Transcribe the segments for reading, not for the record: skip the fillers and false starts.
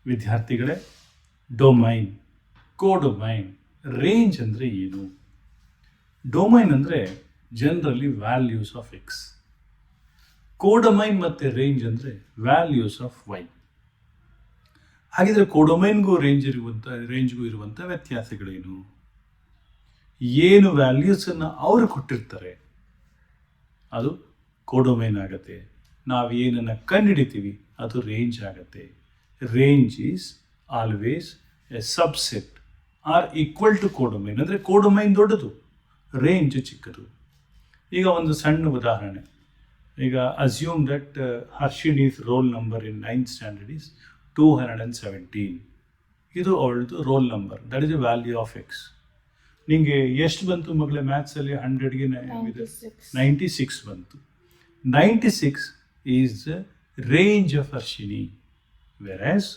ವಿದ್ಯಾರ್ಥಿಗಳೇ, domain, ಕೋಡೊಮೈನ್, range ಅಂದರೆ ಏನು? ಡೊಮೈನ್ ಅಂದರೆ ಜನರಲಿ ವ್ಯಾಲ್ಯೂಸ್ ಆಫ್ ಎಕ್ಸ್, ಕೋಡೊಮೈನ್ ಮತ್ತು ರೇಂಜ್ ಅಂದರೆ ವ್ಯಾಲ್ಯೂಸ್ ಆಫ್ ವೈ. ಹಾಗಿದ್ರೆ ಕೋಡೊಮೈನ್ಗೂ ರೇಂಜ್ಗೂ ಇರುವಂಥ ವ್ಯತ್ಯಾಸಗಳೇನು? ಏನು ವ್ಯಾಲ್ಯೂಸನ್ನು ಅವರು ಕೊಟ್ಟಿರ್ತಾರೆ ಅದು ಕೋಡೊಮೈನ್ ಆಗತ್ತೆ. ನಾವು ಏನನ್ನು ಕಂಡುಹಿಡಿತೀವಿ ಅದು ರೇಂಜ್ ಆಗತ್ತೆ. Range is always a subset or equal to codomain. ಅಂದರೆ ಕೋಡೊಮೈನ್ ದೊಡ್ಡದು, ರೇಂಜ್ ಚಿಕ್ಕದು. ಈಗ ಒಂದು ಸಣ್ಣ ಉದಾಹರಣೆ. ಈಗ assume that Harshini's roll number in 9th standard is 217. ಇದು ಅವಳದು roll number, that is the value of X. ನಿಮಗೆ ಎಷ್ಟು ಬಂತು ಮಗಳೇ ಮ್ಯಾಥ್ಸಲ್ಲಿ? 100ಗೆ 96 ಬಂತು. 96 is the range of Harshini. Whereas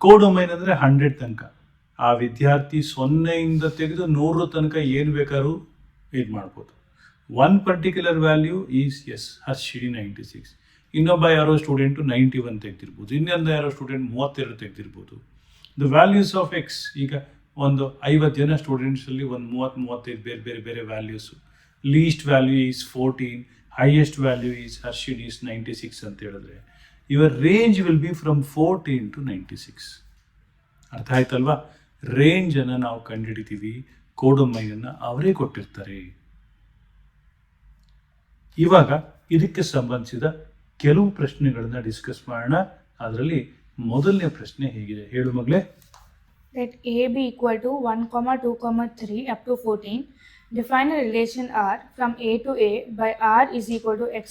codomain ಅಂದರೆ 100 ತನಕ. ಆ ವಿದ್ಯಾರ್ಥಿ 0ಇಂದ ತೆಗೆದು 100 ತನಕ ಏನು ಬೇಕಾದ್ರೂ ಇದು ಮಾಡ್ಬೋದು. One particular value is Harshini 96. ಇನ್ನೊಬ್ಬ ಯಾರೋ ಸ್ಟೂಡೆಂಟು 91 ತೆಗೆದಿರ್ಬೋದು, ಇನ್ನೊಂದು ಯಾರೋ ಸ್ಟೂಡೆಂಟ್ 32 ತೆಗೆದಿರ್ಬೋದು. ದ ವ್ಯಾಲ್ಯೂಸ್ ಆಫ್ ಎಕ್ಸ್, ಈಗ ಒಂದು 50 ಜನ ಸ್ಟೂಡೆಂಟ್ಸಲ್ಲಿ ಒಂದು 30-35 ಬೇರೆ ಬೇರೆ ಬೇರೆ values. Least value is 14, highest value is Harshini is 96 ಅಂತ ಹೇಳಿದ್ರೆ your range will be from 14 to 96. ಅರ್ಥ ಆಯ್ತಲ್ವಾ? ರೇಂಜನ್ನು ನಾವು ಕಂಡುಹಿಡಿತೀವಿ, ಕೋಡೊಮೈನನ್ನು ಅವರೇ ಕೊಟ್ಟಿರ್ತಾರೆ. ಇವಾಗ ಇದಕ್ಕೆ ಸಂಬಂಧಿಸಿದ ಕೆಲವು ಪ್ರಶ್ನೆಗಳನ್ನ ಡಿಸ್ಕಸ್ ಮಾಡೋಣ. ಅದರಲ್ಲಿ ಮೊದಲನೇ ಪ್ರಶ್ನೆ ಹೇಗಿದೆ ಹೇಳು ಮಗಳೇ? Let A be equal to 1, 2, 3 up to 14. Define a relation R from A to A by R is equal to x,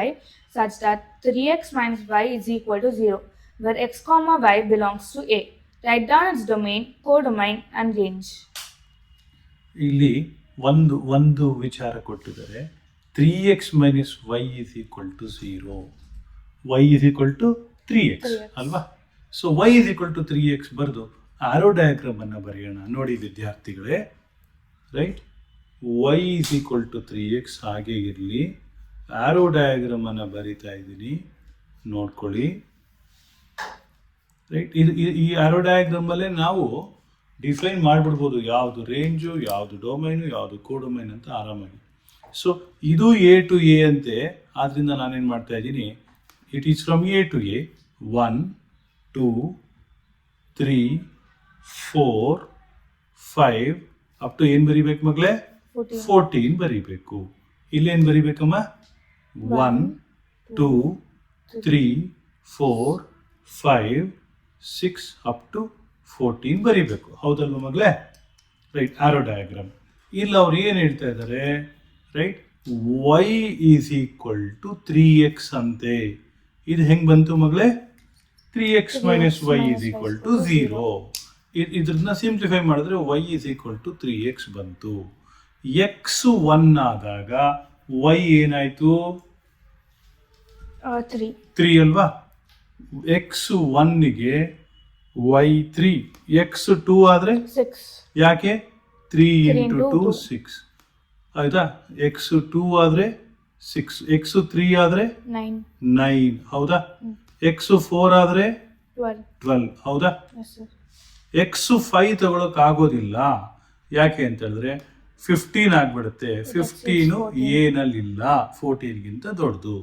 y such that 3x minus y is equal to 0, where x, y belongs to A. Write down its domain, codomain and range. ಇಲ್ಲಿ ಒಂದು ವಿಚಾರ ಕೊಟ್ಟಿದ್ದಾರೆ. 3x minus y is equal to 0. y is equal to 3x ಅಲ್ವಾ? So y is equal to 3x ಬರೆದು ಆರೋ diagram ಅನ್ನು ಬರೆಯೋಣ. ನೋಡಿ ವಿದ್ಯಾರ್ಥಿಗಳೇ, right, y is equal to 3x ಹಾಗೆ ಇರಲಿ. ಆರೋ ಡಯಾಗ್ರಾಮ್ ಅನ್ನು ಬರಿತಾ ಇದ್ದೀನಿ, ನೋಡ್ಕೊಳ್ಳಿ. ರೈಟ್, ಈ ಆರೋ ಡಯಾಗ್ರಾಮಲ್ಲೇ ನಾವು ಡಿಫೈನ್ ಮಾಡಿಬಿಡ್ಬೋದು ಯಾವುದು ರೇಂಜು, ಯಾವುದು ಡೊಮೈನು, ಯಾವುದು ಕೋಡೊಮೈನ್ ಅಂತ ಆರಾಮಾಗಿ. ಸೊ ಇದು ಎ ಟು ಎ ಅಂತೆ, ಆದ್ದರಿಂದ ನಾನೇನು ಮಾಡ್ತಾ ಇದ್ದೀನಿ, it is from A to A 1, 2, 3, 4, 5 up to ಏನು ಬರಿಬೇಕು ಮಗಳೇ? 14 ಬರಿಬೇಕು. ಇಲ್ಲೇನು ಬರಿಬೇಕಮ್ಮ? 1, 2, 3, 4, 5, 6 ಅಪ್ ಟು 14 ಬರಿಬೇಕು. ಹೌದಲ್ವ ಮಗಳೇ? Right, arrow diagram. ಇಲ್ಲಿ ಅವ್ರು ಏನು ಹೇಳ್ತಾ ಇದ್ದಾರೆ, right, y is equal to 3x ಅಂತೆ. ಇದು ಹೆಂಗೆ ಬಂತು ಮಗಳೇ? 3x minus y is equal to 0. ಇದನ್ನ ಸಿಂಪ್ಲಿಫೈ ಮಾಡಿದ್ರೆ y is equal to 3x ಬಂತು. x 1 ಆದಾಗ y ಏನಾಯಿತು? 3 ಅಲ್ವಾ? x 1ಗೆ y 3, x 2 ಆದರೆ 6. ಯಾಕೆ? 3 into 2 6 ಆಯ್ತಾ? x 2 ಆದರೆ 6, x 3 ಆದರೆ 9 ಹೌದಾ? x 4 ಆದರೆ 12 ಹೌದಾ? x 5 ತಗೊಳಕ್ ಆಗೋದಿಲ್ಲ. ಯಾಕೆ ಅಂತ ಹೇಳಿದ್ರೆ 15 ಆಗ್ಬಿಡುತ್ತೆ. 15 ಏನಲ್ಲಿ ಇಲ್ಲ, 14ಗಿಂತ ದೊಡ್ಡದು.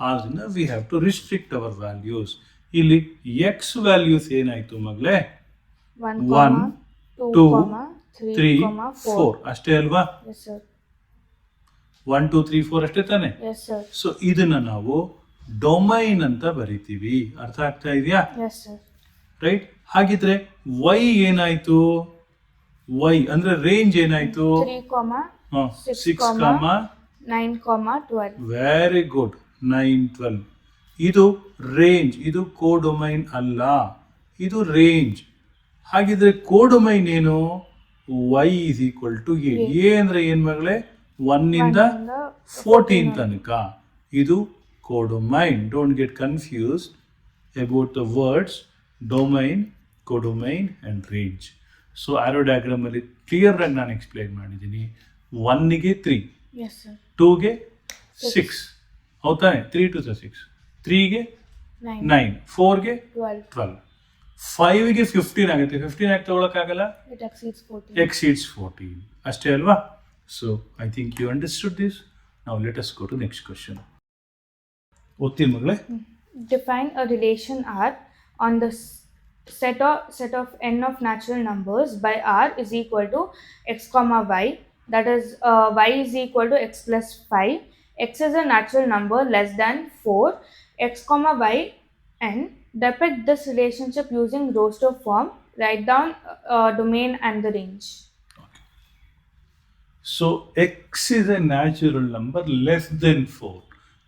ಆದ್ರಿಂದ we have to restrict our values. ಇಲ್ಲಿ ಎಕ್ಸ್ ವ್ಯಾಲ್ಯೂಸ್ ಏನಾಯ್ತು ಮಗಳೇ? 1, 2, 3, 4 ಅಷ್ಟೇ ಅಲ್ವಾ? 1, 2, 3, 4 ಅಷ್ಟೇ ತಾನೆ? ಸೊ ಇದನ್ನ ನಾವು ಡೊಮೈನ್ ಅಂತ ಬರಿತೀವಿ. ಅರ್ಥ ಆಗ್ತಾ ಇದೆಯಾ? ರೈಟ್. ಹಾಗಿದ್ರೆ y ಏನಾಯ್ತು? y ಅಂದ್ರೆ ರೇಂಜ್ ಏನಾಯ್ತು? 6, 9, 12. Very good, 9, 12. ಇದು ರೇಂಜ್, ಇದು ಕೋಡೊಮೈನ್ ಅಲ್ಲ, ಇದು ರೇಂಜ್. ಹಾಗಿದ್ರೆ ಕೋಡೊಮೈನ್ ಏನು? y is equal to A. A ಅಂದ್ರೆ ಏನ್ ಮಗಳೇ? 1 ಇಂದ 14 ತನಕ. ಇದು codomain. Don't get confused about the words domain, codomain and range. So arrow diagram ಅಲ್ಲಿ ಕ್ಲಿಯರ್ ಆಗಿ ನಾನು ಎಕ್ಸ್ಪ್ಲೈನ್ ಮಾಡಿದ್ದೀನಿ. 1ಗೆ 3, 2ಗೆ 6 ಹೌದಾನೆ? 3 to 6, 3ಗೆ 9, 4ಗೆ 12. 5ಗೆ 15 ಆಗುತ್ತೆ. 15 ಯಾಕೆ ತಗೊಳಕ್ಕಾಗಲ್ಲ? It exceeds 14. Exceeds 14. ಅಷ್ಟೇ ಅಲ್ವಾ? So I think you understood this. Now let us go to next question. ಓದ್ತೀನಿ ಮಗಳೇ. Define a relation R on the set of n of natural numbers by R is equal to x comma y, that is y is equal to x plus 5. X is a natural number less than 4. X comma y n. Depict this relationship using roster form. Write down domain and the range. So X is A natural number less than 4.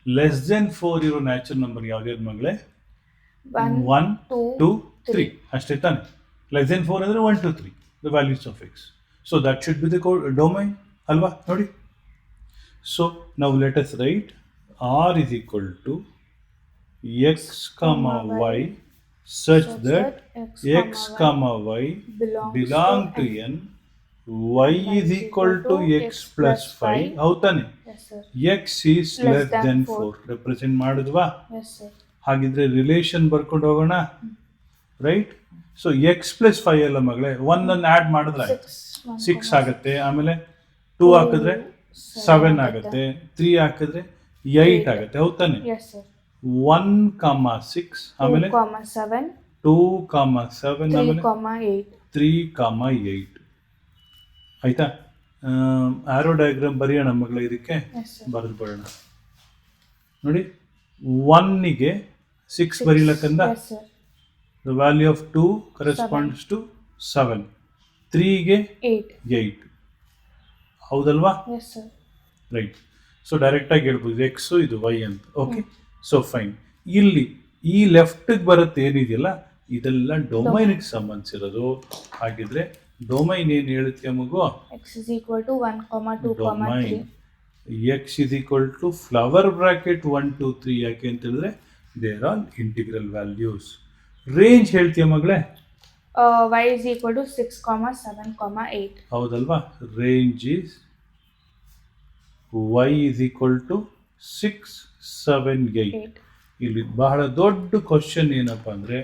Less than 4 ಇರೋ natural number ಯಾವ್ದು ಮಗಳೇ? 1, 2, 3 ಅಷ್ಟೇ ತಾನೆ. Less than 4 ಅಂದರೆ 1, 2, 3 the values of X. So that should be the domain ಅಲ್ವಾ? ನೋಡಿ. So ನಾವು let us write R is equal to X comma Y such that x comma y belong to n, y is equal to x plus 5. ಹೌದಾನೆ? Yes sir. x is less than 4 represent ಮಾಡಿದ್ವಾ? Yes sir. ಹಾಗಿದ್ರೆ relation ಬರ್ಕೊಂಡು ಹೋಗೋಣ, right? So X plus 5 ಅಲ್ಲ ಮಗಳೇ, 1 ಅನ್ನು add ಮಾಡಿದ್ರೆ 6 ಆಗುತ್ತೆ. ಆಮೇಲೆ 2 ಹಾಕಿದ್ರೆ 7 ಆಗುತ್ತೆ, 3 ಹಾಕಿದ್ರೆ 8 ಆಗುತ್ತೆ. ಹೌದಾನೆ? Yes sir. 1, 6 ಆಮೇಲೆ 7, 2, 7 ಆಮೇಲೆ 8. 3, 8 ಆಯ್ತಾ? ಆರೋ ಡಯಾಗ್ರಾಮ್ ಬರೆಯೋಣ ಮಗಳ, ಇದಕ್ಕೆ Yes sir. ಬರೆದು ಬಿಡೋಣ. ನೋಡಿ, 1ಗೆ 6 ಬರೀಲಕ್ಕಂದ Yes sir. The value of 2 corresponds to 7. 3ಗೆ 8 ಹೌದಲ್ವಾ? Yes sir. ರೈಟ್. ಸೊ ಡೈರೆಕ್ಟಾಗಿ ಹೇಳ್ಬೋದು ಎಕ್ಸು ಇದು ವೈ ಅಂತ. Okay, so fine. ಇಲ್ಲಿ ಈ ಲೆಫ್ಟಿಗೆ ಬರುತ್ತೆ ಏನಿದೆಯಲ್ಲ, ಇದೆಲ್ಲ ಡೊಮೈನ್ಗೆ ಸಂಬಂಧಿಸಿರೋದು. ಹಾಗಿದ್ರೆ ಡೊಮೈನ್ ಏನು ಹೇಳುತ್ತೆ ಮಗು? X is equal to 1, 2, 3. Domain X is equal to flower bracket 1, 2, 3. ಯಾಕೆ ಅಂತ ಹೇಳಿದ್ರೆ there are integral values. Range ಹೇಳ್ತೀಯ ಮಗಳೇ? Y is equal to 6, 7, 8. ಹೌದಲ್ವಾ? Range is y is equal to 6, 7, 8. ಇಲ್ಲಿ ಬಹಳ ದೊಡ್ಡ ಕ್ವಶನ್ ಏನಪ್ಪ ಅಂದ್ರೆ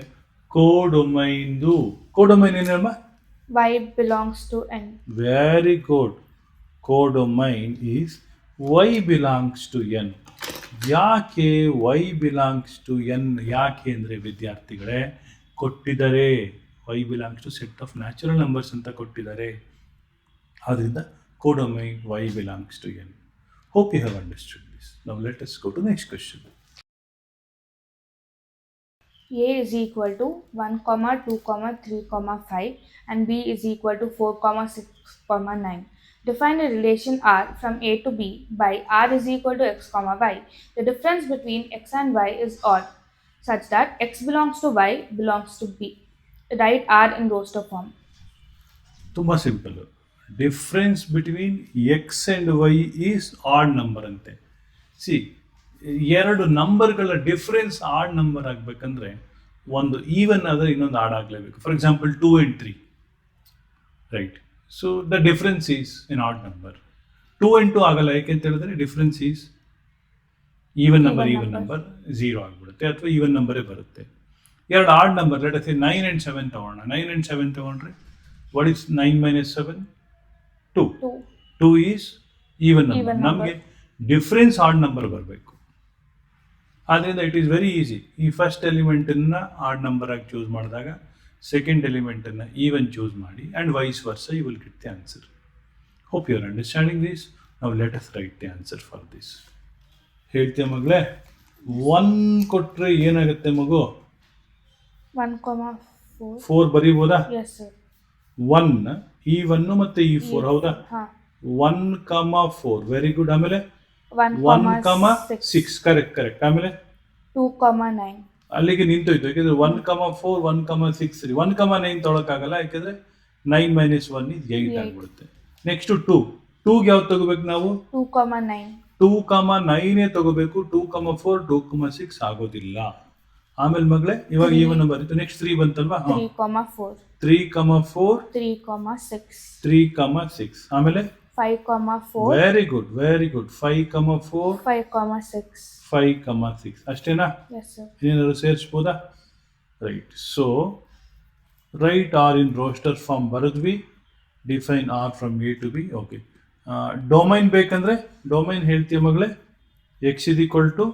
ಕೋಡೊಮೈನ್ದು. ಕೋಡೊಮೈನ್ ಏನಮ್ಮ? Y belongs to n. Very good. Codomain is y belongs to n. ಯಾಕೆ y ಬಿಲಾಂಗ್ಸ್ ಟು n? ಯಾಕೆ ಅಂದರೆ ವಿದ್ಯಾರ್ಥಿಗಳೇ ಕೊಟ್ಟಿದ್ದಾರೆ, y belongs to set of natural numbers ಅಂತ ಕೊಟ್ಟಿದ್ದಾರೆ. ಆದ್ದರಿಂದ codomain y belongs to n. Hope you have understood this. Now let us go to the next question. A is equal to 1, 2, 3, 5 and B is equal to 4, 6, 9. Define a relation R from A to B by R is equal to x, y. The difference between x and y is odd, such that x belongs to y belongs to B. Write R in roster form. ತುಂಬ simple. Difference between X and Y is odd number ಅಂತೆ. ಸಿ, ಎರಡು ನಂಬರ್ಗಳ difference odd number ಆಗಬೇಕಂದ್ರೆ ಒಂದು even ಆದರೆ ಇನ್ನೊಂದು add ಆಗಲೇಬೇಕು. For example 2 and 3, right? So the difference is in odd number. 2 and 2 ಆಗಲ್ಲ, ಯಾಕೆ ಅಂತ ಹೇಳಿದ್ರೆ ಡಿಫ್ರೆನ್ಸ್ ಈಸ್ ಈವನ್ ನಂಬರ್ 0 ಆಗಿಬಿಡುತ್ತೆ, ಅಥವಾ ಈವನ್ ನಂಬರೇ ಬರುತ್ತೆ. ಎರಡು odd number, let us say 9 and 7 ತಗೋಣ. 9 and 7 ತಗೊಂಡ್ರೆ what is 9 minus 7? 2. 2 is even number. ನಮಗೆ ಡಿಫ್ರೆನ್ಸ್ ಆಡ್ ನಂಬರ್ ಬರಬೇಕು. ಆದ್ದರಿಂದ ಇಟ್ ಈಸ್ ವೆರಿ ಈಸಿ. ಈ ಫಸ್ಟ್ ಎಲಿಮೆಂಟನ್ನು ಆಡ್ ನಂಬರ್ ಆಗಿ ಚೂಸ್ ಮಾಡಿದಾಗ ಸೆಕೆಂಡ್ ಎಲಿಮೆಂಟನ್ನು ಈವನ್ ಚೂಸ್ ಮಾಡಿ, and vice versa you will get the answer. Hope you are understanding this. ನಾವು let us write the answer for this. ಹೇಳ್ತೀಯ ಮಗಳೇ? 1 ಕೊಟ್ಟರೆ ಏನಾಗುತ್ತೆ ಮಗು? 1, 4 ಬರೀಬೋದಾ? Yes sir. 1 ಈ 1 ಮತ್ತೆ ಈ 4 ಹೌದಾ? 1, 4 ವೆರಿ ಗುಡ್. ಆಮೇಲೆ 1, 6 ಕರೆಕ್ಟ್. ಆಮೇಲೆ 2, 9. ಅಲ್ಲಿಗೆ ನಿಂತೋಯ್ತು, ಯಾಕೆಂದ್ರೆ 1, 4, 1, 6 ಸರಿ. 1, 9 ತೊಗೊಳಕ್ಕಾಗಲ್ಲ, ಯಾಕೆಂದ್ರೆ 9 minus 1 is 8 ಆಗಿಬಿಡುತ್ತೆ. ನೆಕ್ಸ್ಟ್ 2ಗೆ ಯಾವ್ದು ತಗೋಬೇಕು ನಾವು? 2, 9. 2, 9 ತಗೋಬೇಕು. 2, 4, 2, 6 ಆಗೋದಿಲ್ಲ. ಆಮೇಲೆ ಮಗಳೇ ಇವಾಗ ಈವನ್ ನಂಬರ್ ಇತ್ತು. ನೆಕ್ಸ್ಟ್ 3 ಬಂತಲ್ವಾ? 3, 4. 3, 4, 3, 6. 3, 6 ಆಮೇಲೆ 5, 4. Very good. 5, 4, 5, 6. 5, 6 ಅಷ್ಟೇನಾ? Yes sir. ಏನಾದ್ರು ಸೇರಿಸ್ಬೋದಾ? Right. So right R in roster form ಬರೆದ್ವಿ. Define R from A to B. Okay, domain ಬೇಕಂದ್ರೆ ಡೊಮೈನ್ ಹೇಳ್ತೀಯ ಮಗಳೇ. X is equal to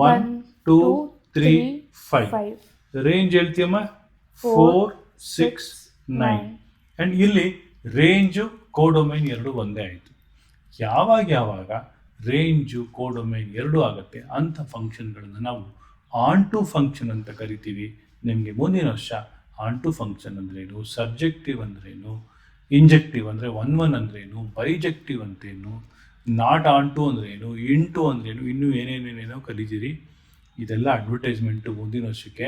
1 2 3 5. Range ಹೇಳ್ತೀಯಮ್ಮ 4 6 9. ಆ್ಯಂಡ್ ಇಲ್ಲಿ ರೇಂಜು ಕೋಡೊಮೈನ್ ಎರಡು ಒಂದೇ ಆಯಿತು. ಯಾವಾಗ ರೇಂಜು ಕೋಡೊಮೈನ್ ಎರಡು ಆಗುತ್ತೆ ಅಂಥ ಫಂಕ್ಷನ್ಗಳನ್ನು ನಾವು ಆನ್ ಟು ಫಂಕ್ಷನ್ ಅಂತ ಕರಿತೀವಿ. ನಿಮಗೆ ಮುಂದಿನ ವರ್ಷ ಆನ್ ಟು ಫಂಕ್ಷನ್ ಅಂದ್ರೇನು, ಸಬ್ಜೆಕ್ಟಿವ್ ಅಂದ್ರೇನು, ಇಂಜೆಕ್ಟಿವ್ ಅಂದರೆ 1 1 ಅಂದ್ರೇನು, ಬೈಜೆಕ್ಟಿವ್ ಅಂತೇನು, ನಾಟ್ ಆನ್ ಟು ಅಂದ್ರೇನು, ಇಂಟು ಅಂದ್ರೇನು, ಇನ್ನೂ ಏನೇನೇನೇನೋ ಕಲಿತೀರಿ. ಇದೆಲ್ಲ ಅಡ್ವರ್ಟೈಸ್ಮೆಂಟು ಮುಂದಿನ ವರ್ಷಕ್ಕೆ,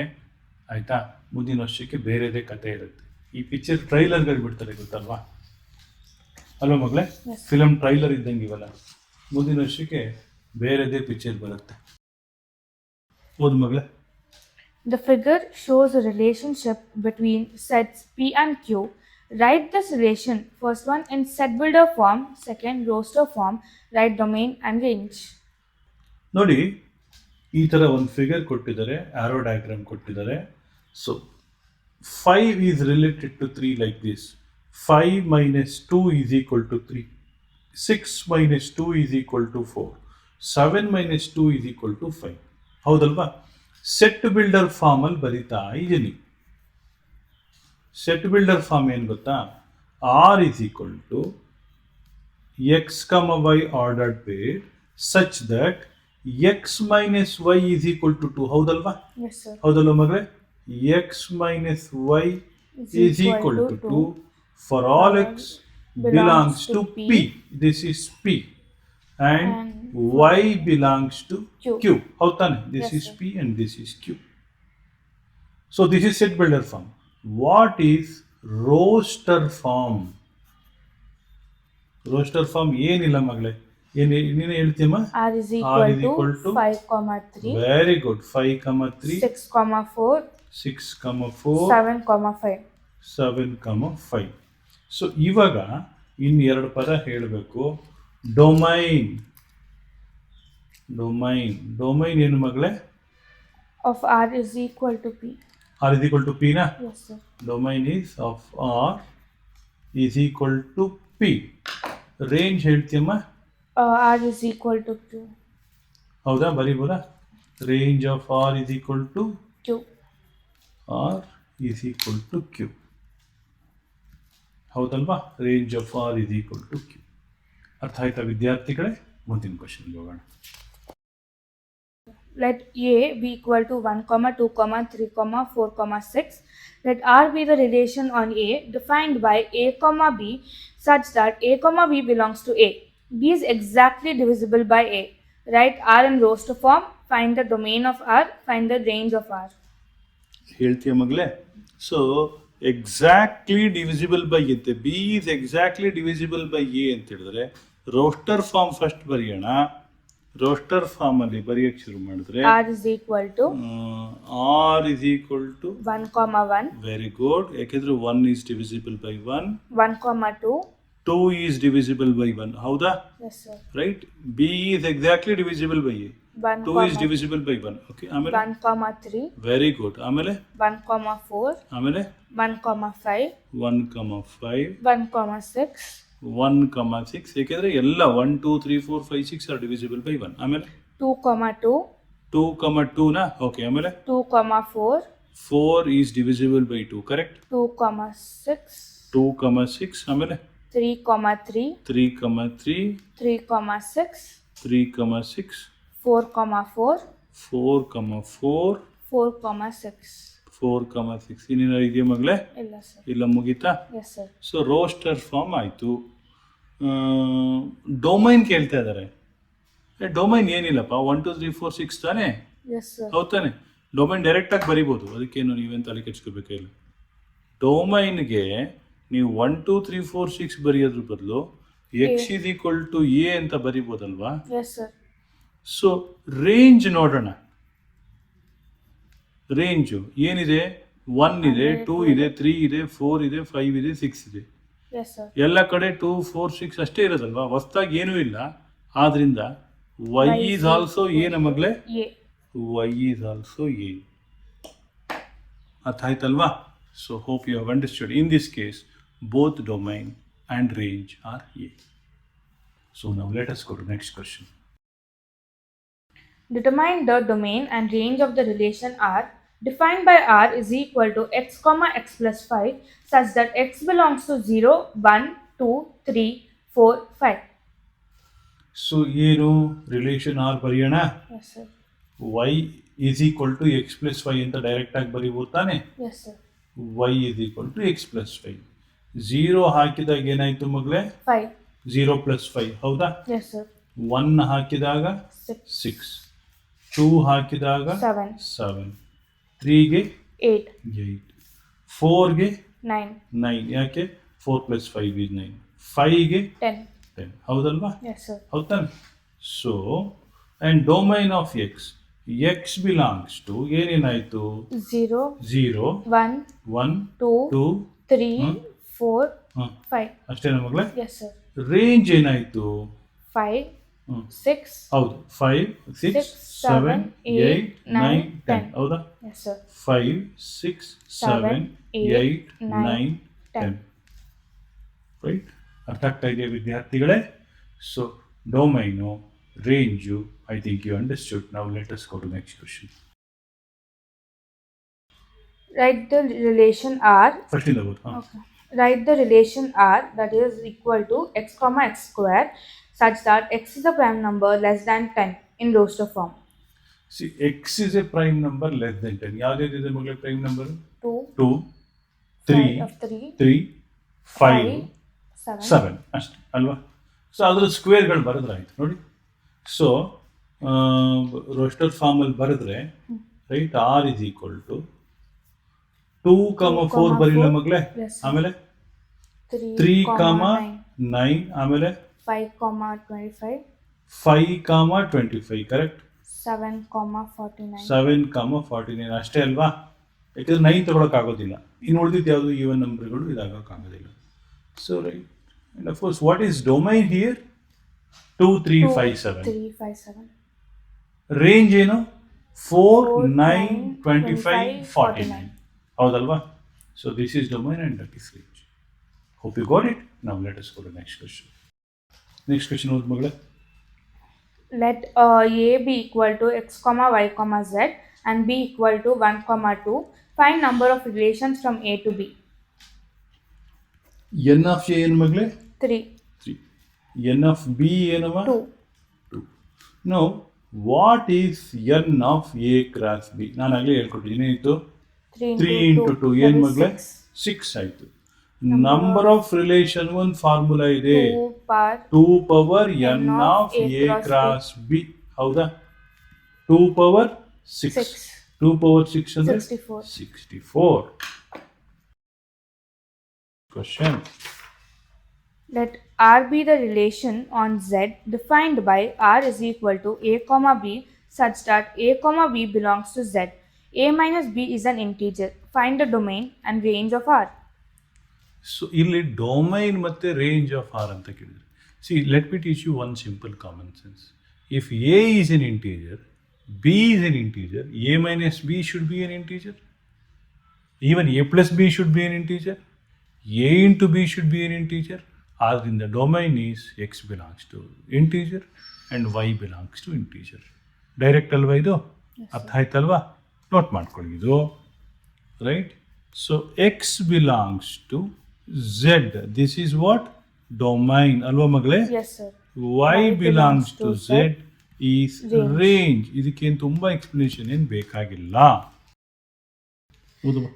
ಆಯಿತಾ? ಮುಂದಿನ ವರ್ಷಕ್ಕೆ ಬೇರೆದೇ ಕತೆ ಇರುತ್ತೆ. ಈ ಪಿಕ್ಚರ್ ಟ್ರೈಲರ್ಗಳು ಬಿಡ್ತಾರೆ ಗೊತ್ತಲ್ವಾ, ಅಲ್ವಾ ಮಗಳೇ? ಫಿಲಮ್ ಟ್ರೈಲರ್ ಇದ್ದಂಗೆ ಇವೆಲ್ಲ. ಮುಂದಿನ ವರ್ಷಕ್ಕೆ ಬೇರೆದೇ ಪಿಕ್ಚರ್ ಬರುತ್ತೆ. ಓದು ಮಗಳೇ. The figure shows a relationship between sets P and Q. Write this relation. First one in set builder form, second roster form. Write domain and range. ನೋಡಿ, ಈ ಥರ ಒಂದು ಫಿಗರ್ ಕೊಟ್ಟಿದ್ದಾರೆ, ಆರೋ ಡಯಾಗ್ರಾಮ್ ಕೊಟ್ಟಿದ್ದಾರೆ. So 5 is related to 3 like this. 5 minus 2 is equal to 3. 6 minus 2 is equal to 4. 7 minus 2 is equal to 5. ಹೌದಲ್ವಾ? Set builder ಫಾರ್ಮಲ್ಲಿ ಬರಿತಾ ಇದ್ದೀನಿ. ಸೆಟ್ ಬಿಲ್ಡರ್ ಫಾರ್ಮ್ ಏನು ಗೊತ್ತಾ? R is equal to X comma Y ordered pair such that X minus Y is equal to 2. ಹೌದಲ್ವಾ? Yes, sir. ಹೌದಲ್ವ ಮಗಳೇ? X minus Y is equal to 2 for all x belongs to P. This is P. And y belongs to Q. How tane? This is P and this is Q. So this is set builder form. What is roster form? Roster form ಏನಿಲ್ಲ ಮಗಳೇ. ನೀನು ಹೇಳ್ತೀಯಮ್ಮ? R is equal to 5, 3. Very good. 5, 3. 6, 4. 6, 4. 7, 5. 7, 5. So ಇವಾಗ ಇನ್ನೆರಡು ಪದ ಹೇಳಬೇಕು. Domain. Domain ಏನು ಮಗಳೇ? Of R is equal to P. R is equal to P ನಾ? Yes, sir. Domain is of R is equal to P. Range ಹೇಳ್ತೀಯಮ್ಮ? R is equal to Q. ಹೌದಾ? ಬರೀಬೋದಾ? Range of R is equal to Q. R is equal to Q. ಹೌದಲ್ವಾ? Range of R is equal to Q. ಅರ್ಥ ಆಯ್ತಾ ವಿದ್ಯಾರ್ಥಿಗಳೇ? ಮುಂದಿನ ಕ್ವಶನ್ಗೆ ಹೋಗೋಣ. Let A be equal to 1, 2, 3, 4, 6. Let R be the relation on A defined by A, B such that A, B belongs to A. B is exactly divisible by A. Write R in roster form. Find the domain of R. Find the range of R. ಹೇಳ್ತೀಯ ಮಗಳೇ? So exactly divisible by ಅಂತೆ. B is exactly divisible by A ಅಂತ ಹೇಳಿದ್ರೆ roster form first ಬರೆಯೋಣ. Roster form ಅಲ್ಲಿ ಬರೆಯಕ್ಕೆ ಶುರು ಮಾಡಿದ್ರೆ R is equal to R is equal to 1, 1. Very good. ಯಾಕೆಂದ್ರೆ 1 is divisible by 1. 1, 2. 2 is divisible by 1. ಹೌದಾ? Yes, sir. Right. B is exactly divisible by A. 1, 2 is divisible by 1. Okay, ಆಮೇಲೆ 1, 3. Very good. ಆಮೇಲೆ 1, 4. ಆಮೇಲೆ 1, 5. 1, 5. 1, 6. 1, 6. ಏಕೆಂದ್ರೆ ಎಲ್ಲ 1 2 3 4 5 6 R divisible by 1. ಆಮೇಲೆ 2, 2. 2, 2 ನಾ? Okay, ಆಮೇಲೆ 2, 4. 4 ಈಸ್ ಡಿವಿಸಿಬಲ್ ಬೈ 2. ಕರೆಕ್ಟ್. 2, 6. 2, 6. ಆಮೇಲೆ 3, 3. 3, 3. 3, 6. 3, 6. 4, 4. 4, 4. 4, 6. 4, 6. ಇನ್ನೇನು ಇದೆಯಾ ಮಗಳೇ? ಇಲ್ಲ ಸರ್. ಇಲ್ಲ, ಮುಗೀತಾ? Yes sir. So roster form ಆಯಿತು. ಡೊಮೈನ್ ಕೇಳ್ತಾ ಇದ್ದಾರೆ. ಡೊಮೈನ್ ಏನಿಲ್ಲಪ್ಪ, 1 2 3 4 6 ತಾನೇ? Yes sir. ಹೌದು ತಾನೆ? ಡೊಮೈನ್ ಡೈರೆಕ್ಟಾಗಿ ಬರಿಬೋದು, ಅದಕ್ಕೇನು ನೀವೇನು ತಲೆ ಕೆಡ್ಸ್ಕೋಬೇಕಿಲ್ಲ. ಡೊಮೈನ್ಗೆ ನೀವು 1 2 3 4 6 ಬರೆಯೋದ್ರ ಬದಲು X is equal to A ಅಂತ ಬರಿಬೋದಲ್ವಾ? Yes sir. ಸೊ ರೇಂಜ್ ನೋಡೋಣ. ರೇಂಜು ಏನಿದೆ? 1 ಇದೆ, 2 ಇದೆ, 3 ಇದೆ, 4 ಇದೆ, 5 ಇದೆ, 6 ಇದೆ. Yes sir. ಎಲ್ಲ ಕಡೆ 2 4 6 ಅಷ್ಟೇ ಇರೋದಲ್ವಾ? ಹೊಸ್ದಾಗಿ ಏನೂ ಇಲ್ಲ. ಆದ್ರಿಂದ ವೈ ಈಸ್ ಆಲ್ಸೋ ಎ ಮಗಳೇ. A. Y is also A. ಅರ್ಥ ಆಯ್ತಲ್ವಾ? So hope you have understood. In this case, both domain and range are A. So now let us go to next question. Determine the domain and range of the relation R defined by R is equal to x comma x plus 5 such that x belongs to 0, 1, 2, 3, 4, 5. So ಏನು relation R ಬರೆಯೋಣ. Yes, sir. y is equal to x plus 5 ಅಂತ direct ಆಗಿ ಬರೀಬೋದು ತಾನೆ. Yes, sir. y is equal to x plus 5. 0 ಹಾಕಿದಾಗ ಏನಾಯ್ತು ಮಗಳೇ? 5. 0 plus 5 ಹೌದಾ? Yes, sir. 1 ಹಾಕಿದಾಗ 6. 6. 2 ಹಾಕಿದಾಗ 7. 7. 3ಗೆ 8. 8. 4ಗೆ 9. 9. ಯಾಕೆ? 4 plus 5 is 9. 5ಗೆ 10. 10. ಹೌದಲ್ವಾ? Yes, sir. ಹೌದಾನೆ? So and domain of X belongs to ಏನೇನಾಯಿತು? 0, 0, 1, 1, 2, 2, 3, ಹ್ಮ್. 4, ಹಾಂ 5. ಅಷ್ಟೇನಾ ಮಗಳೇ? Yes, sir. ರೇಂಜ್ ಏನಾಯಿತು? 5, ಹ್ಮ್. 6. ಹೌದು 5, 6, 7, 8, 9, 10 ಹೌದಾ? Yes, sir. 5, 6, 7, 8, 9, 10 ರೈಟ್. ಅರ್ಥ ಆಗ್ತಾ ಇದೆಯಾ ವಿದ್ಯಾರ್ಥಿಗಳೇ? So domain, range, I think you understood. ನಾವು let us go to next question. Write the relation R. First ಇಂದ ಓದು. ಹಾಂ. Okay. Write the relation R that is equal to x comma x square such that x is a prime number less than 10 in roster form. C X is A prime number less than 10. ಯಾವುದಿದೆ ಮಗಳೇ prime number? 2, 2, 3, 3, 5, 7 ಅಷ್ಟೇ ಅಲ್ವಾ? So ಅದ್ರ ಸ್ಕ್ವೇರ್ಗಳು ಬರೆದ್ರೆ ಆಯ್ತು ನೋಡಿ. So roster ಫಾರ್ಮಲ್ಲಿ ಬರೆದ್ರೆ right R is equal to 2, 4 ಬರೀಲ್ಲ ಮಗಳೇ. Yes, sir. ಆಮೇಲೆ 3, 9 ಆಮೇಲೆ 5, 25, 5, 25 ಕರೆಕ್ಟ್. 7, 49. 7, 49 ಅಷ್ಟೇ ಅಲ್ವಾ? ಯಾಕಂದ್ರೆ 9 ತಗೊಳಕ್ಕಾಗೋದಿಲ್ಲ. ಇನ್ನು ಉಳಿದಿದ್ದು ಯಾವುದು ಈವನ್ ನಂಬರ್ಗಳು ಇದಾಗೋಕ್ಕಾಗೋದಿಲ್ಲ. So right and of course what is domain here? 2, 3, 5, 7. 3, 5, 7. Range ಏನು? 4, 9, 9, 25, 49 ಹೌದಲ್ವಾ? So this is domain and that is range. Hope you got it. ನಾವು let us go to next question. Next question ಓದ್ ಮಗಳೇ. Let a be equal to x comma y comma z and b equal to 1 comma 2. Find number of relations from a to b. N of A ಏನು ಮಗಳೇ? 3. 3. N of B ಏನವ? 2. 2. Know what is N of A cross B? ನಾನು ಆಗಲೇ ಹೇಳ್ಕೊಟ್ಟಿದ್ದೀನಿ. ಏನಿತ್ತು? 3 into 2 ಏನು ಮಗಳೇ? 6 ಆಯಿತು. Number of relation ಒಂದು ಫಾರ್ಮುಲಾ ಇದೆ. 2 power N of A cross B ಹೌದಾ? 2 ಪವರ್ 6. 2 ಪವರ್ 6 ಅಂದರೆ 64. Question. Let R be the relation on Z defined by R is equal to a comma b such that a comma b belongs to Z. A minus b is an integer. Find the domain and range of R. So ಇಲ್ಲಿ domain ಮತ್ತು range of R ಅಂತ ಕೇಳಿದ್ರು. See let me teach you one simple common sense. If A is an integer, B is an integer, A minus B should be an integer. Even A plus B should be an integer. A into B should be an integer. ಆದ್ದರಿಂದ domain is X belongs to integer and Y belongs to integer. Direct ಅಲ್ವಾ ಇದು? ಅರ್ಥ ಆಯ್ತಲ್ವಾ? Note ಮಾಡ್ಕೊಳ್ಳಿ ಇದು right. So X belongs to Z. This is what? Domain ಅಲ್ವಾ ಮಗಳೇ? Yes, sir. Y belongs to Z is range. ಇದಕ್ಕೇನು ತುಂಬ ಎಕ್ಸ್ಪ್ಲನೇಷನ್ ಏನು ಬೇಕಾಗಿಲ್ಲ.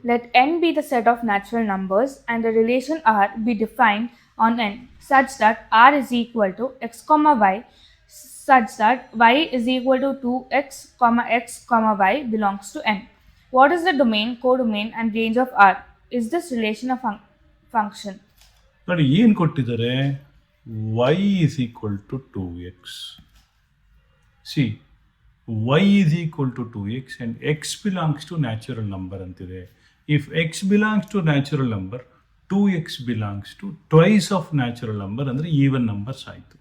Let n be the set of natural numbers and the relation R be defined on n such that R is equal to x comma y such that y is equal to 2x comma y belongs to n. What is the domain, codomain and range of R? Is this relation a function? ನೋಡಿ ಏನು ಕೊಟ್ಟಿದ್ದಾರೆ? y is equal to 2x. See, y is equal to 2x and x belongs to natural number ಅಂತಿದೆ. If x belongs to natural number, 2x belongs to twice of natural number ಅಂದರೆ even numbers ಆಯಿತು.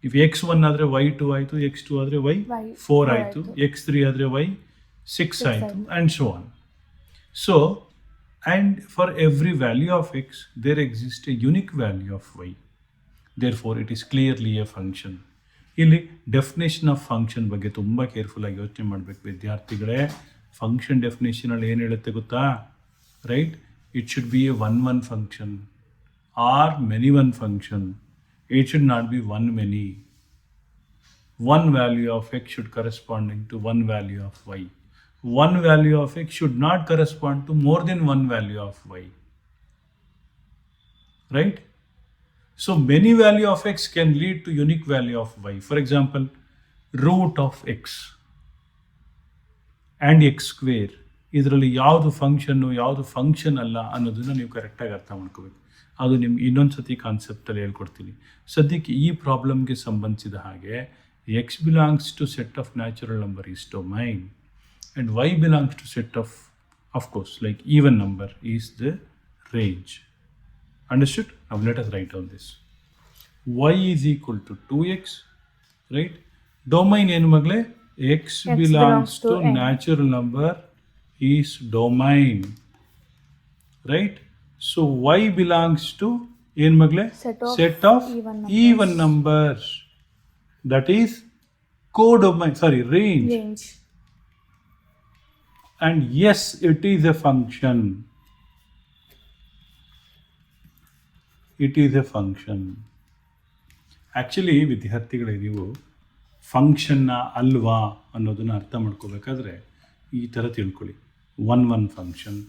If x1 ಆದರೆ y2 ಆಯಿತು, x2 ಆದರೆ y4 ಆಯಿತು, x3 ಆದರೆ y6 ಆಯಿತು and so on. So and for every value of x there exists a unique value of y. Therefore it is clearly a function. ಇಲ್ಲಿ definition of function ಬಗ್ಗೆ ತುಂಬ ಕೇರ್ಫುಲ್ಲಾಗಿ ಯೋಚನೆ ಮಾಡಬೇಕು ವಿದ್ಯಾರ್ಥಿಗಳೇ. ಫಂಕ್ಷನ್ ಡೆಫಿನೇಷನಲ್ಲಿ ಏನು ಹೇಳುತ್ತೆ ಗೊತ್ತಾ? Right, it should be A one function are many one function. It should not be one many. One value of x should corresponding to one value of y. One value of x should not correspond to more than one value of y. Right? So many value of x can lead to unique value of y. For example, root of x and x square. ಇದರಲ್ಲಿ ಯಾವುದು function ಯಾವುದು function ಅಲ್ಲ ಅನ್ನೋದನ್ನು ನೀವು ಕರೆಕ್ಟಾಗಿ ಅರ್ಥ ಮಾಡ್ಕೋಬೇಕು. ಅದು ನಿಮ್ಗೆ ಇನ್ನೊಂದು ಸತಿ ಕಾನ್ಸೆಪ್ಟಲ್ಲಿ ಹೇಳ್ಕೊಡ್ತೀನಿ. ಸದ್ಯಕ್ಕೆ ಈ ಪ್ರಾಬ್ಲಮ್ಗೆ ಸಂಬಂಧಿಸಿದ ಹಾಗೆ x belongs to set of natural number is domain and y belongs to set of course, like even number is the range. Understood? Now let us write down this. Y is equal to 2x, right? Domain ಏನು ಮಗಳೇ? x belongs to n. natural number is domain, right? So y belongs to ಏನು ಮಗಳೇ? Set of even numbers. That is codomain, range. And yes, it is a function. It is a function. Actually, ವಿದ್ಯಾರ್ಥಿಗಳೇ, ನೀವು ಫಂಕ್ಷನ್ನ ಅಲ್ವಾ ಅನ್ನೋದನ್ನು ಅರ್ಥ ಮಾಡ್ಕೋಬೇಕಾದ್ರೆ ಈ ಥರ ತಿಳ್ಕೊಳ್ಳಿ. One function,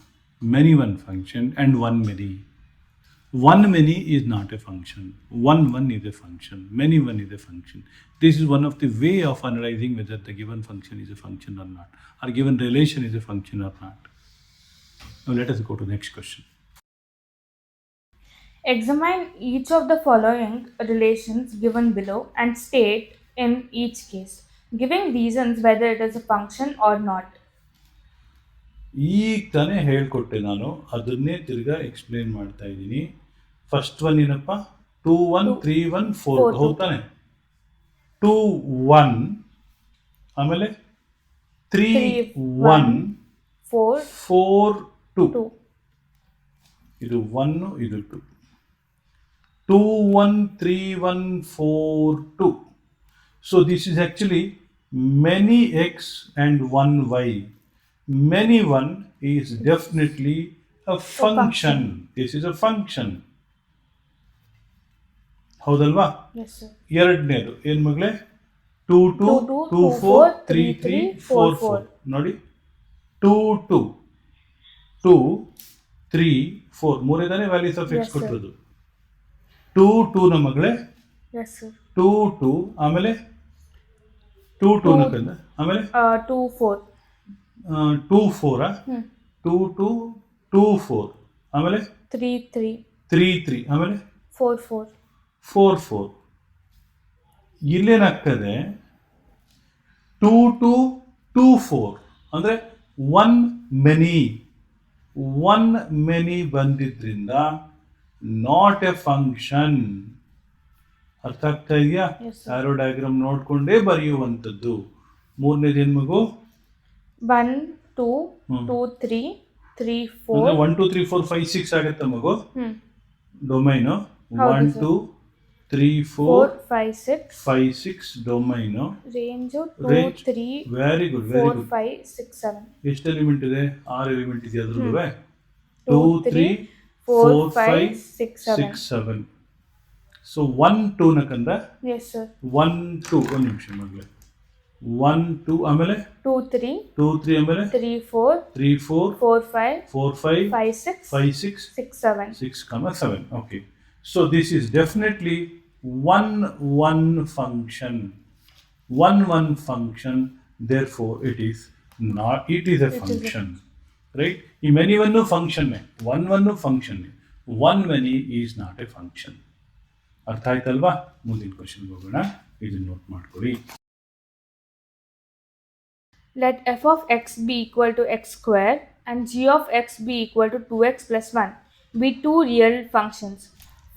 many one function and one many. One many is not a function. One is a function. Many one is a function. This is one of the way of analyzing whether the given function is a function or not, or given relation is a function or not. Now let us go to the next question. Examine each of the following relations given below and state in each case, giving reasons whether it is a function or not. ಈಗ ತಾನೇ ಹೇಳ್ಕೊಟ್ಟೆ ನಾನು, ಅದನ್ನೇ ತಿರ್ಗಾ explain ಮಾಡ್ತಾ ಇದ್ದೀನಿ. First one ಏನಪ್ಪ? 2 1 3 1 4. ಹೌದಾನೆ? 2 1 ಆಮೇಲೆ 3 1 4 2. ಇದು 1 ಇದು 2. 2 1 3 1 4 2. So this is actually many x and one y. Many one is definitely a function. This is a function. ಹೌದಲ್ವಾ? Yes, sir. ಎರಡನೇದು ಏನು ಮಗಳೇ? 2 2 2 4 3 3 4 4. ನೋಡಿ, 2 2 2 3 4 ಮೂರೇ ತಾನೇ ವ್ಯಾಲ್ಯೂಸ್ ಆಫ್ ಎಕ್ಸ್ ಕೊಟ್ಟಿರೋದು. 2 2 ನ ಮಗಳೇ? Yes, sir. 2 2 ಆಮೇಲೆ 2 2 ನ ಕಂದ ಆಮೇಲೆ 2 4. 2 4 2 2 2 4 ಆಮೇಲೆ 3 3 3 3 ಆಮೇಲೆ 4 4 4 4. ಇಲ್ಲೇನಾಗ್ತದೆ? 2 2 2 4 ಅಂದರೆ ಒನ್ ಮೆನಿ ಬಂದಿದ್ರಿಂದ ನಾಟ್ ಎ ಫಂಕ್ಷನ್. ಅರ್ಥ ಆಗ್ತಾ ಇದೆಯಾ? ಆರೋ ಡಯಾಗ್ರಾಮ್ ನೋಡ್ಕೊಂಡೇ ಬರೆಯುವಂಥದ್ದು. ಮೂರನೇದು ಏನು ಮಗು? 1 2 2 3 3 4. 1 2 3 4 5 6 ಆಗುತ್ತೆ ಮಗು domain. 1 2 3 4 5 6 5 6 domain. Range 2 3 very good 4 5 6 7. ಎಷ್ಟು ಎಲಿಮೆಂಟ್ ಇದೆ? 6 ಎಲಿಮೆಂಟ್ ಇದೆ ಅದ್ರಲ್ಲೂ. 2 3 4 5 6 7. ಸೊ 1 2 ನ ಕಂದ? Yes, sir. 1 2 ಒಂದು ನಿಮಿಷ ಮಗಳೇ. 1 2 ಆಮೇಲೆ 2 3 2 3 ಆಮೇಲೆ 3 4 3 4 4 5 4 5 5 6 5 6 6 7. 6, 7. Okay. So this is definitely one function. One function. Therefore, it is not. It is a function, right? ಈ many one function one function. One many is not a function. ಅರ್ಥ ಆಯ್ತಲ್ವಾ? ಮುಂದಿನ ಕ್ವಶನ್ಗೆ ಹೋಗೋಣ. ಇದನ್ನು ನೋಟ್ ಮಾಡ್ಕೊಳ್ಳಿ. Let f of x be equal to x square and g of x be equal to 2x plus 1 be two real functions.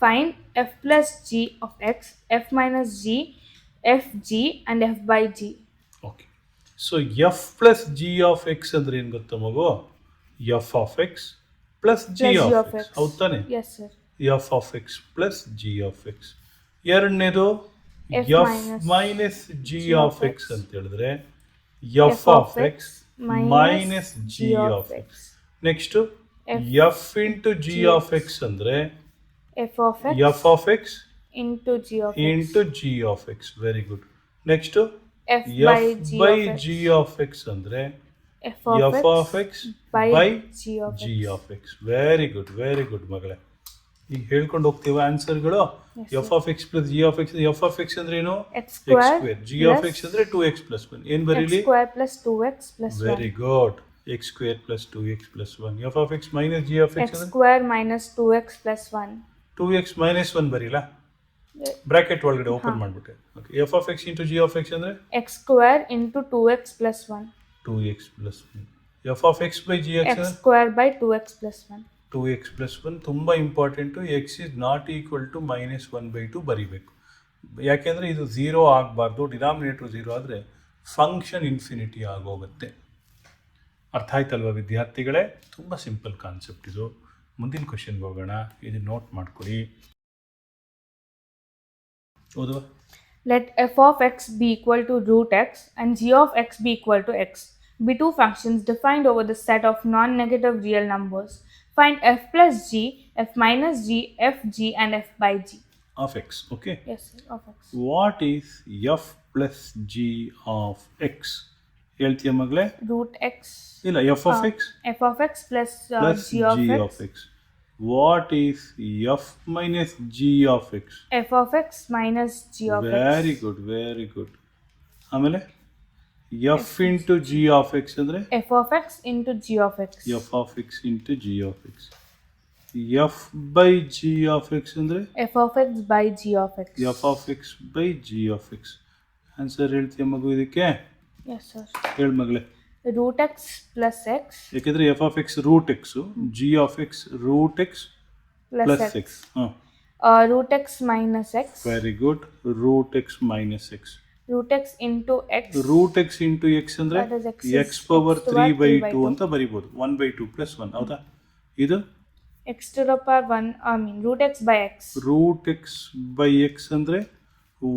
Find f plus g of x, f minus g, f g and f by g. Okay. So f plus g of x ಅಂದ್ರೆ ಏನು ಗೊತ್ತಾ ಮಗು? f of x plus G plus g of of X x. ಹೌದು ತಾನೆ Yes, sir. F of X plus G of X. ಎರಡನೇದು F F minus minus G g of of X x. ಅಂತ ಹೇಳಿದ್ರೆ F F of of X x minus G g of of X. x. Next F F into G g of X ಅಂದರೆ f of x F of X into g of x. Into G of X. Very good. Next F by F g by of x. G of X ಅಂದರೆ F of F x of X by by g of G x. Of X. Very good ಮಗಳೇ. ಈಗ ಹೇಳ್ಕೊಂಡು ಹೋಗ್ತೀವ ಆನ್ಸರ್ಗಳು. Yes, F of X plus G of X. F of X ಅಂದ್ರೆ ಏನು? x X square square. G of plus X ಅಂದ್ರೆ 2x plus 1. ಏನು x Bareilly? square plus 2x plus 1. Very good. X square plus 2x plus 1. F of X minus G of X x ಅಂದ್ರೆ square minus 2x plus 1. 2x minus 1 ಬರೀಲಾ? Yeah. Bracket ಒಳಗಡೆ open ಹಾ. ಮಾಡ್ಬಿಟ್ಟೆ. Okay. F of X into G of X ಅಂದ್ರೆ x square into 2x plus 1. 2x plus 1. F of X by G X x ಅಂದ್ರೆ square by 2x plus 1. 2x plus 1. ತುಂಬ important. X is not equal to minus 1/2 ಬರಿಬೇಕು. ಯಾಕೆಂದರೆ ಇದು 0 ಆಗಬಾರ್ದು. Denominator 0 ಆದರೆ function infinity ಆಗೋಗುತ್ತೆ. ಅರ್ಥ ಆಯ್ತಲ್ವ ವಿದ್ಯಾರ್ಥಿಗಳೇ? ತುಂಬ ಸಿಂಪಲ್ ಕಾನ್ಸೆಪ್ಟ್ ಇದು. ಮುಂದಿನ ಕ್ವಶನ್ಗೆ ಹೋಗೋಣ. ಇದು ನೋಟ್ ಮಾಡ್ಕೊಳ್ಳಿ. ಓದುವ. Let f of x be equal to root x and g of x be equal to x. Be two functions defined over the set of non-negative real numbers. Find f plus g, f minus g, f g and f by g. Of X. Okay. Yes, sir, of x. What is F plus G of X? ಹೇಳ್ತೀಯ ಮಗಳೇ? Root x. ಇಲ್ಲ, F of X f of x plus plus g of G x. Of X. What is F minus G of X? f of x minus g of very x. Good, very good. ಆಮೇಲೆ F into G of X ಅಂದರೆ f of x into g of x. F of X into G of X. F by G of X ಅಂದರೆ f of x by g of x. F of X by G of X. Answer ಹೇಳ್ತೀಯ ಮಗು ಇದಕ್ಕೆ? Yes, sir. ಹೇಳಿ ಮಗಳೇ. Root x plus x ಯಾಕೆಂದರೆ F of X root X, G of X root X plus plus x. X. ಹಾಂ, Root x minus x. Very good. Root X minus X. Root x into x. Root X into X ಅಂದರೆ That is x is X power x to 3 by 3 by 2 2. ಅಂತ ಬರಿಬೋದು. 1/2 plus 1. ಹೌದಾ? ಇದು X to the power 1, root x by x. Root X by X ಅಂದರೆ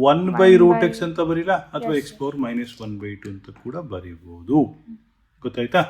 1 by root X ಅಂತ ಬರೀಲಾ? ಅಥವಾ Yes, X power minus 1/2 ಅಂತ ಕೂಡ ಬರಿಬೋದು. ಗೊತ್ತಾಯ್ತಾ?